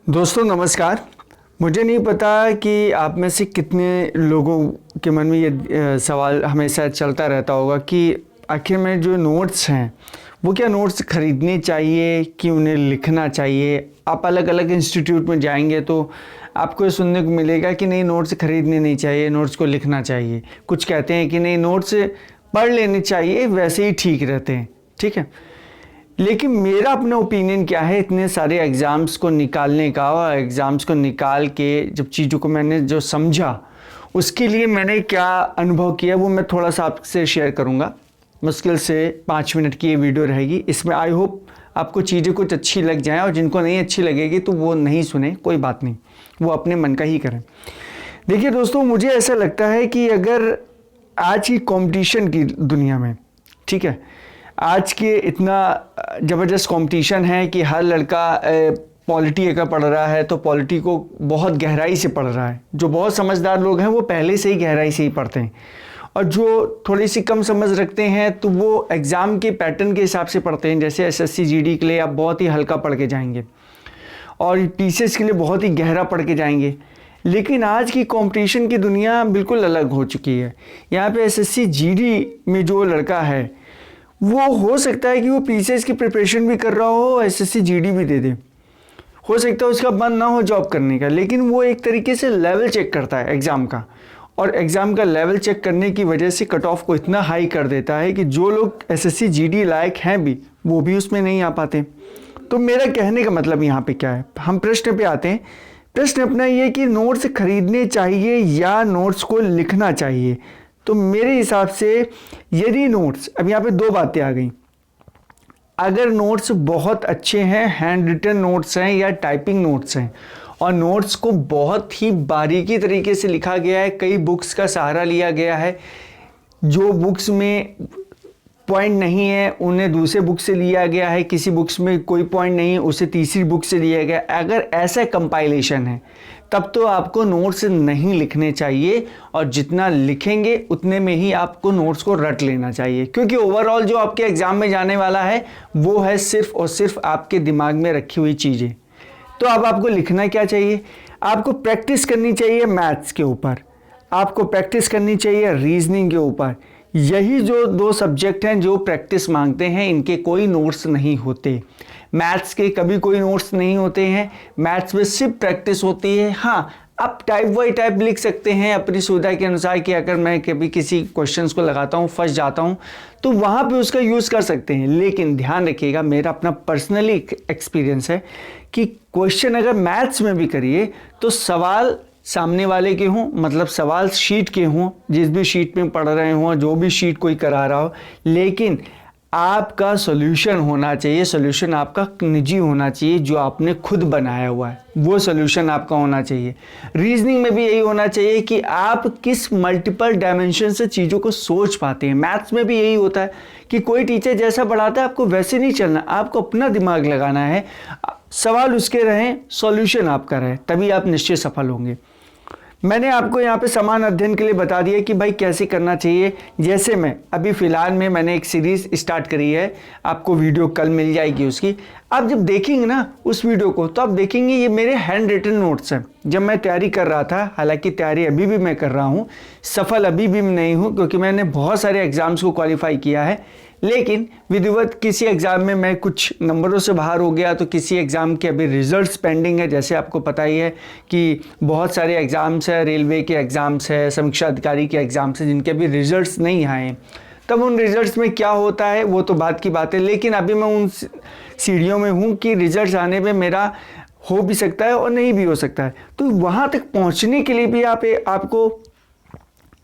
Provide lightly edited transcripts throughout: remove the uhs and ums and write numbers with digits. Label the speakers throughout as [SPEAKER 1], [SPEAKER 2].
[SPEAKER 1] दोस्तों नमस्कार। मुझे नहीं पता कि आप में से कितने लोगों के मन में ये सवाल हमेशा चलता रहता होगा कि आखिर में जो नोट्स हैं वो क्या नोट्स ख़रीदने चाहिए कि उन्हें लिखना चाहिए। आप अलग अलग इंस्टीट्यूट में जाएंगे तो आपको ये सुनने को मिलेगा कि नहीं, नोट्स ख़रीदने नहीं चाहिए, नोट्स को लिखना चाहिए। कुछ कहते हैं कि नहीं, नोट्स पढ़ लेने चाहिए, वैसे ही ठीक रहते हैं। ठीक है, लेकिन मेरा अपना ओपिनियन क्या है इतने सारे एग्ज़ाम्स को निकालने का, और एग्ज़ाम्स को निकाल के जब चीज़ों को मैंने जो समझा उसके लिए मैंने क्या अनुभव किया वो मैं थोड़ा सा आपसे शेयर करूँगा। मुश्किल से 5 मिनट की ये वीडियो रहेगी। इसमें आई होप आपको चीज़ें कुछ अच्छी लग जाएँ, और जिनको नहीं अच्छी लगेगी तो वो नहीं सुने, कोई बात नहीं, वो अपने मन का ही करें। देखिए दोस्तों, मुझे ऐसा लगता है कि अगर आज की कंपटीशन की दुनिया में, ठीक है, आज के इतना ज़बरदस्त कंपटीशन है कि हर लड़का पॉलिटी अगर पढ़ रहा है तो पॉलिटी को बहुत गहराई से पढ़ रहा है। जो बहुत समझदार लोग हैं वो पहले से ही गहराई से ही पढ़ते हैं, और जो थोड़ी सी कम समझ रखते हैं तो वो एग्ज़ाम के पैटर्न के हिसाब से पढ़ते हैं। जैसे एसएससी जीडी के लिए आप बहुत ही हल्का पढ़ के जाएंगे और पीसीएस के लिए बहुत ही गहरा पढ़ के जाएंगे। लेकिन आज की कंपटीशन की दुनिया बिल्कुल अलग हो चुकी है। यहाँ पे एसएससी जीडी में जो लड़का है वो हो सकता है कि वो पीसीएस की प्रिपरेशन भी कर रहा हो, एसएससी जीडी भी दे दे, हो सकता है उसका मन ना हो जॉब करने का, लेकिन वो एक तरीके से लेवल चेक करता है एग्ज़ाम का, और एग्ज़ाम का लेवल चेक करने की वजह से कट ऑफ को इतना हाई कर देता है कि जो लोग एसएससी जीडी लायक हैं भी वो भी उसमें नहीं आ पाते। तो मेरा कहने का मतलब यहाँ पे क्या है, हम प्रश्न पे आते हैं। प्रश्न अपना ये कि नोट्स खरीदने चाहिए या नोट्स को लिखना चाहिए। तो मेरे हिसाब से यदि नोट्स, अब यहाँ पे 2 बातें आ गई। अगर नोट्स बहुत अच्छे हैं, हैंड रिटन नोट्स हैं या टाइपिंग नोट्स हैं, और नोट्स को बहुत ही बारीकी तरीके से लिखा गया है, कई बुक्स का सहारा लिया गया है, जो बुक्स में पॉइंट नहीं है उन्हें दूसरे बुक से लिया गया है, किसी बुक्स में कोई पॉइंट नहीं है उसे तीसरी बुक से लिया गया, अगर ऐसा कंपाइलेशन है तब तो आपको नोट्स नहीं लिखने चाहिए, और जितना लिखेंगे उतने में ही आपको नोट्स को रट लेना चाहिए। क्योंकि ओवरऑल जो आपके एग्ज़ाम में जाने वाला है वो है सिर्फ और सिर्फ आपके दिमाग में रखी हुई चीज़ें। तो अब आपको लिखना क्या चाहिए? आपको प्रैक्टिस करनी चाहिए मैथ्स के ऊपर, आपको प्रैक्टिस करनी चाहिए रीजनिंग के ऊपर। यही जो 2 सब्जेक्ट हैं जो प्रैक्टिस मांगते हैं, इनके कोई नोट्स नहीं होते। मैथ्स के कभी कोई नोट्स नहीं होते हैं, मैथ्स में सिर्फ प्रैक्टिस होती है। हाँ, आप टाइप बाई टाइप लिख सकते हैं अपनी सुविधा के अनुसार कि अगर मैं कभी किसी क्वेश्चंस को लगाता हूँ, फंस जाता हूँ, तो वहाँ पे उसका यूज़ कर सकते हैं। लेकिन ध्यान रखिएगा, मेरा अपना पर्सनली एक्सपीरियंस है कि क्वेश्चन अगर मैथ्स में भी करिए तो सवाल सामने वाले के हों, मतलब सवाल शीट के हों, जिस भी शीट में पढ़ रहे हों, जो भी शीट कोई करा रहा हो, लेकिन आपका सॉल्यूशन होना चाहिए। सॉल्यूशन आपका निजी होना चाहिए, जो आपने खुद बनाया हुआ है, वो सॉल्यूशन आपका होना चाहिए। रीजनिंग में भी यही होना चाहिए कि आप किस मल्टीपल डायमेंशन से चीज़ों को सोच पाते हैं। मैथ्स में भी यही होता है कि कोई टीचर जैसा पढ़ाता है आपको वैसे नहीं चलना, आपको अपना दिमाग लगाना है, सवाल उसके रहें, सॉल्यूशन आपका रहे, तभी आप निश्चित सफल होंगे। मैंने आपको यहाँ पे समान अध्ययन के लिए बता दिया कि भाई कैसे करना चाहिए। जैसे मैं अभी फ़िलहाल में मैंने एक सीरीज़ स्टार्ट करी है, आपको वीडियो कल मिल जाएगी उसकी। आप जब देखेंगे ना उस वीडियो को तो आप देखेंगे ये मेरे हैंड रिटन नोट्स हैं। जब मैं तैयारी कर रहा था, हालांकि तैयारी अभी भी मैं कर रहा हूँ, सफल अभी भी नहीं हूँ क्योंकि मैंने बहुत सारे एग्ज़ाम्स को क्वालिफाई किया है, लेकिन विधिवत किसी एग्ज़ाम में मैं कुछ नंबरों से बाहर हो गया, तो किसी एग्ज़ाम के अभी रिजल्ट्स पेंडिंग है। जैसे आपको पता ही है कि बहुत सारे एग्ज़ाम्स है, रेलवे के एग्ज़ाम्स है, समीक्षा अधिकारी के एग्ज़ाम्स हैं, जिनके अभी रिजल्ट्स नहीं आए। तब उन रिजल्ट्स में क्या होता है वो तो बात की बात है, लेकिन अभी मैं उन सीढ़ियों में हूँ कि रिजल्ट्स आने में मेरा हो भी सकता है और नहीं भी हो सकता है। तो वहाँ तक पहुँचने के लिए भी आपको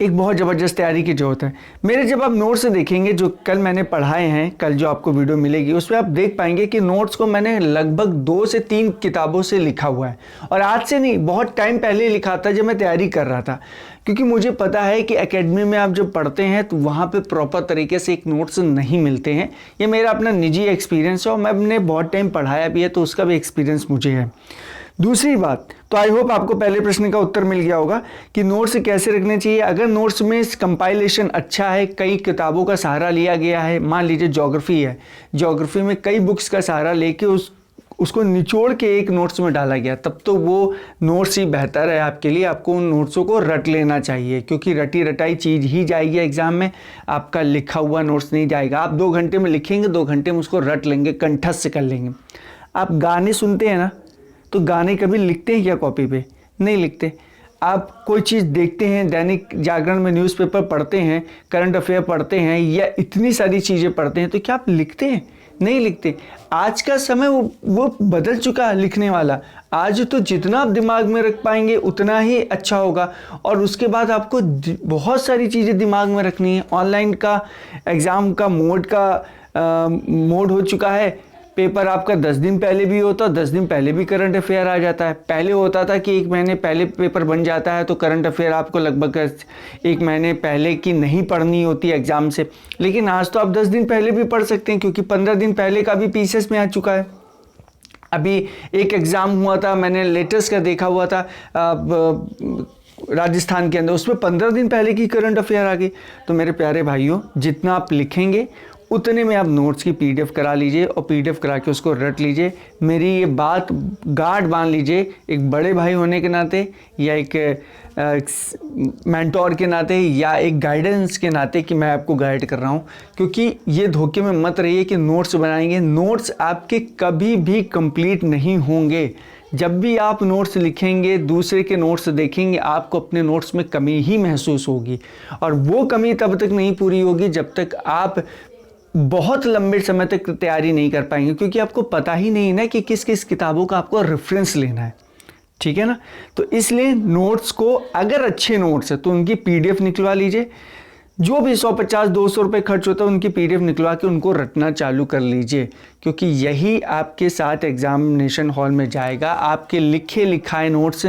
[SPEAKER 1] एक बहुत ज़बरदस्त तैयारी की ज़रूरत है। मेरे जब आप नोट्स देखेंगे जो कल मैंने पढ़ाए हैं, कल जो आपको वीडियो मिलेगी उसमें आप देख पाएंगे कि नोट्स को मैंने लगभग 2 से 3 किताबों से लिखा हुआ है, और आज से नहीं, बहुत टाइम पहले लिखा था जब मैं तैयारी कर रहा था। क्योंकि मुझे पता है कि एकेडमी में आप जब पढ़ते हैं तो वहाँ पे प्रॉपर तरीके से एक नोट्स नहीं मिलते हैं। ये मेरा अपना निजी एक्सपीरियंस है, और मैंने बहुत टाइम पढ़ाया भी है तो उसका भी एक्सपीरियंस मुझे है। दूसरी बात, तो आई होप आपको पहले प्रश्न का उत्तर मिल गया होगा कि नोट्स कैसे रखने चाहिए। अगर नोट्स में कंपाइलेशन अच्छा है, कई किताबों का सहारा लिया गया है, मान लीजिए ज्योग्राफी है, ज्योग्राफी में कई बुक्स का सहारा लेके उसको निचोड़ के एक नोट्स में डाला गया, तब तो वो नोट्स ही बेहतर है आपके लिए। आपको उन नोट्सों को रट लेना चाहिए, क्योंकि रटी रटाई चीज़ ही जाएगी एग्ज़ाम में, आपका लिखा हुआ नोट्स नहीं जाएगा। आप 2 घंटे में लिखेंगे, 2 घंटे में उसको रट लेंगे, कंठस्थ कर लेंगे। आप गाने सुनते हैं ना, तो गाने कभी लिखते हैं क्या कॉपी पे? नहीं लिखते। आप कोई चीज़ देखते हैं, दैनिक जागरण में न्यूज़पेपर पढ़ते हैं, करंट अफेयर पढ़ते हैं, या इतनी सारी चीज़ें पढ़ते हैं, तो क्या आप लिखते हैं? नहीं लिखते। आज का समय वो बदल चुका है लिखने वाला। आज तो जितना आप दिमाग में रख पाएंगे उतना ही अच्छा होगा। और उसके बाद आपको बहुत सारी चीज़ें दिमाग में रखनी है। ऑनलाइन का एग्ज़ाम का मोड हो चुका है। पेपर आपका 10 दिन पहले भी होता है, 10 दिन पहले भी करंट अफेयर आ जाता है। पहले होता था कि 1 महीने पहले पेपर बन जाता है, तो करंट अफेयर आपको लगभग 1 महीने पहले की नहीं पढ़नी होती एग्ज़ाम से। लेकिन आज तो आप 10 दिन पहले भी पढ़ सकते हैं, क्योंकि 15 दिन पहले का भी पीसेस में आ चुका है। अभी एक एग्ज़ाम हुआ था, मैंने लेटेस्ट का देखा हुआ था राजस्थान के अंदर, उसमें 15 दिन पहले की करंट अफेयर आ गई। तो मेरे प्यारे भाइयों, जितना आप लिखेंगे उतने में आप नोट्स की PDF करा लीजिए, और PDF करा के उसको रट लीजिए। मेरी ये बात गांठ बांध लीजिए, एक बड़े भाई होने के नाते, या एक मेंटोर के नाते, या एक गाइडेंस के नाते कि मैं आपको गाइड कर रहा हूँ। क्योंकि ये धोखे में मत रहिए कि नोट्स बनाएंगे, नोट्स आपके कभी भी कंप्लीट नहीं होंगे। जब भी आप नोट्स लिखेंगे, दूसरे के नोट्स देखेंगे, आपको अपने नोट्स में कमी ही महसूस होगी। और वो कमी तब तक नहीं पूरी होगी जब तक आप बहुत लंबे समय तक तैयारी नहीं कर पाएंगे, क्योंकि आपको पता ही नहीं ना कि किस किस किताबों का आपको रेफरेंस लेना है। ठीक है ना? तो इसलिए नोट्स को, अगर अच्छे नोट्स है तो उनकी PDF निकलवा लीजिए। जो भी 150-200 रुपये खर्च होता है, उनकी PDF निकलवा के उनको रटना चालू कर लीजिए, क्योंकि यही आपके साथ एग्जामिनेशन हॉल में जाएगा। आपके लिखे लिखाए नोट्स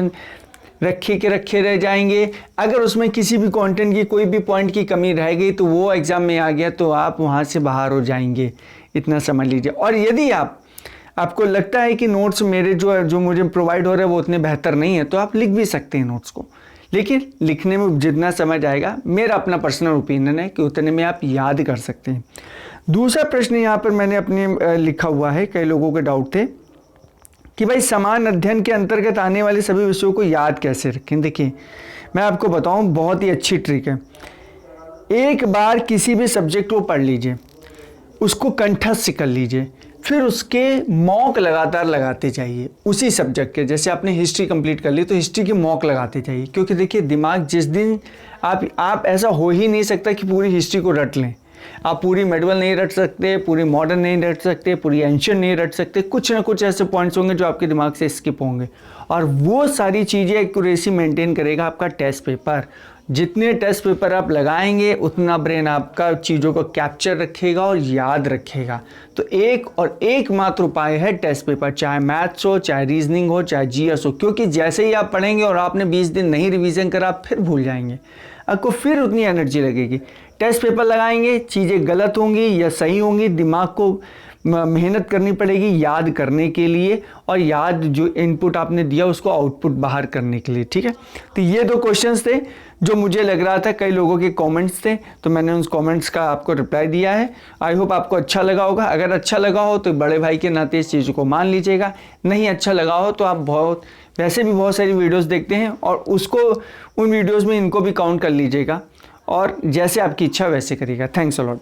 [SPEAKER 1] रखे के रखे रह जाएंगे। अगर उसमें किसी भी कंटेंट की, कोई भी पॉइंट की कमी रह गई, तो वो एग्ज़ाम में आ गया तो आप वहाँ से बाहर हो जाएंगे, इतना समझ लीजिए। और यदि आपको लगता है कि नोट्स मेरे जो मुझे प्रोवाइड हो रहे हैं वो उतने बेहतर नहीं है, तो आप लिख भी सकते हैं नोट्स को। लेकिन लिखने में जितना समय जाएगा, मेरा अपना पर्सनल ओपिनियन है कि उतने में आप याद कर सकते हैं। दूसरा प्रश्न यहाँ पर मैंने अपने लिखा हुआ है, कई लोगों के डाउट थे कि भाई समान अध्ययन के अंतर्गत आने वाले सभी विषयों को याद कैसे रखें। देखिए, मैं आपको बताऊं, बहुत ही अच्छी ट्रिक है। एक बार किसी भी सब्जेक्ट को पढ़ लीजिए, उसको कंठस्थ कर लीजिए, फिर उसके मॉक लगातार लगाते जाइए उसी सब्जेक्ट के। जैसे आपने हिस्ट्री कंप्लीट कर ली तो हिस्ट्री के मॉक लगाते जाइए, क्योंकि देखिए दिमाग जिस दिन आप ऐसा हो ही नहीं सकता कि पूरी हिस्ट्री को रट लें। आप पूरी मेडिवल नहीं रट सकते, पूरी मॉडर्न नहीं रट सकते, पूरी एंशियंट नहीं रट सकते। कुछ ना कुछ ऐसे पॉइंट्स होंगे जो आपके दिमाग से स्किप होंगे, और वो सारी चीज़ें एक्यूरेसी मेंटेन करेगा आपका टेस्ट पेपर। जितने टेस्ट पेपर आप लगाएंगे उतना ब्रेन आपका चीज़ों को कैप्चर रखेगा और याद रखेगा। तो एक मात्र उपाय है टेस्ट पेपर, चाहे मैथ्स हो, चाहे रीजनिंग हो, चाहे GS हो। क्योंकि जैसे ही आप पढ़ेंगे और आपने 20 दिन नहीं रिवीजन करा, आप फिर भूल जाएंगे, आपको फिर उतनी एनर्जी लगेगी। टेस्ट पेपर लगाएंगे, चीज़ें गलत होंगी या सही होंगी, दिमाग को मेहनत करनी पड़ेगी याद करने के लिए, और याद जो इनपुट आपने दिया उसको आउटपुट बाहर करने के लिए। ठीक है, तो ये 2 क्वेश्चंस थे जो मुझे लग रहा था कई लोगों के कमेंट्स थे, तो मैंने उन कमेंट्स का आपको रिप्लाई दिया है। आई होप आपको अच्छा लगा होगा। अगर अच्छा लगा हो तो बड़े भाई के नाते इस चीज़ को मान लीजिएगा। नहीं अच्छा लगा हो तो आप वैसे भी बहुत सारी वीडियोज़ देखते हैं, और उसको उन वीडियोज़ में इनको भी काउंट कर लीजिएगा, और जैसे आपकी इच्छा वैसे करिएगा। Thanks a lot.